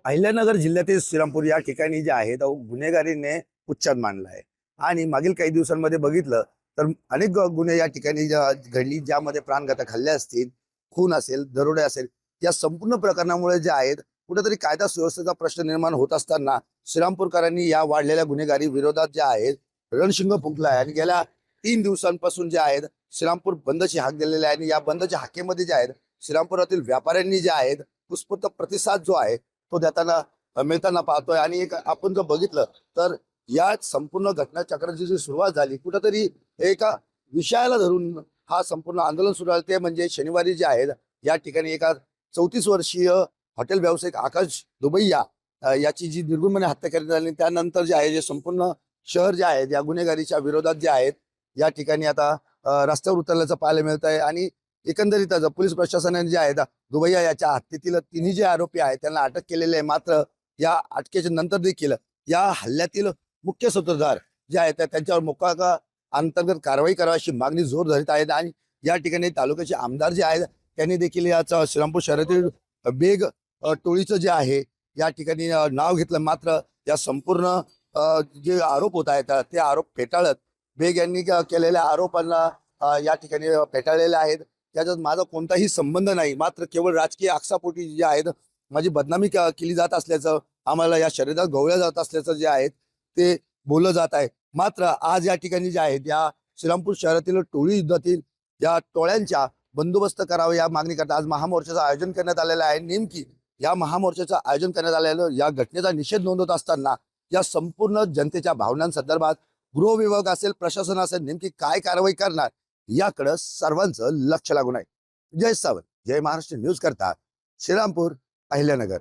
अहिल्यानगर जिल्ह्यातील श्रीरामपूर या ठिकाणी जे आहे गुन्हेगारीने उच्चार मानला आहे आणि मागील काही दिवसांमध्ये बघितलं तर अनेक गुन्हे या ठिकाणी घडली, ज्यामध्ये प्राणघातक हल्ले असतील, खून असेल, दरोडे असेल, या संपूर्ण प्रकरणामुळे जे आहेत कुठेतरी कायदा सुव्यवस्थेचा प्रश्न निर्माण होत असताना श्रीरामपूरकरांनी या वाढलेल्या गुन्हेगारी विरोधात जे आहेत रणशिंग फुंकला आहे आणि गेल्या 3 दिवसांपासून जे आहेत श्रीरामपूर बंदची हाक दिलेली आहे आणि या बंदच्या हाकेमध्ये जे आहेत श्रीरामपुरातील व्यापाऱ्यांनी जे आहेत उत्स्फूर्त प्रतिसाद जो आहे तो देताना मिळताना पाहतोय। आणि एक आपण जर बघितलं तर या संपूर्ण घटनाचक्राची जी सुरुवात झाली कुठेतरी एका विषयाला धरून हा संपूर्ण आंदोलन सुरू झालं, ते म्हणजे शनिवारी जे आहेत या ठिकाणी एका 34 वर्षीय हॉटेल व्यावसायिक आकाश दुबैया याची जी निर्गुणपणे हत्या करण्यात आली। त्यानंतर जे आहे जे संपूर्ण शहर जे आहे या गुन्हेगारीच्या विरोधात जे आहेत या ठिकाणी आता रस्त्यावर उतरल्याचं पाहायला मिळत आहे। आणि एकंदरीतच पोलीस प्रशासनाने जे आहे दुबैया याच्या हत्येतील तिन्ही जे आरोपी आहेत त्यांना अटक केलेली आहे। मात्र या अटकेच्या नंतर देखील या हल्ल्यातील मुख्य सूत्रधार जे आहेत त्यांच्यावर मोक्का अंतर्गत कारवाई करावी अशी मागणी जोर धरत आहेत। आणि या ठिकाणी तालुक्याचे आमदार जे आहेत त्यांनी देखील याचं श्रीरामपूर शहरातील बेग टोळीचं जे आहे या ठिकाणी नाव घेतलं। मात्र या संपूर्ण जे आरोप होत आहेत ते आरोप फेटाळत बेग यांनी केलेल्या आरोपांना या ठिकाणी फेटाळलेले आहेत। त्याच्यात माझा कोणताही संबंध नाही, मात्र केवळ राजकीय आक्षापोटी जे आहेत माझी बदनामी केली जात असल्याचं, आम्हाला या शरीरात गवळल्या जात असल्याचं जे आहे ते बोललं जात आहे। मात्र आज या ठिकाणी जे आहेत या श्रीरामपूर शहरातील टोळी युद्धातील या टोळ्यांच्या बंदोबस्त करावा या मागणीकरता आज महामोर्चाचं आयोजन करण्यात आलेलं आहे। नेमकी या महामोर्चाचं आयोजन करण्यात आलेलं या घटनेचा निषेध नोंदवत असताना या संपूर्ण जनतेच्या भावनांसंदर्भात गृह विभाग असेल, प्रशासन असेल, नेमकी काय कारवाई करणार याकडे सर्वांचं लक्ष लागून आहे। जय सावंत, जय महाराष्ट्र न्यूज करता श्रीरामपूर, अहिल्यानगर।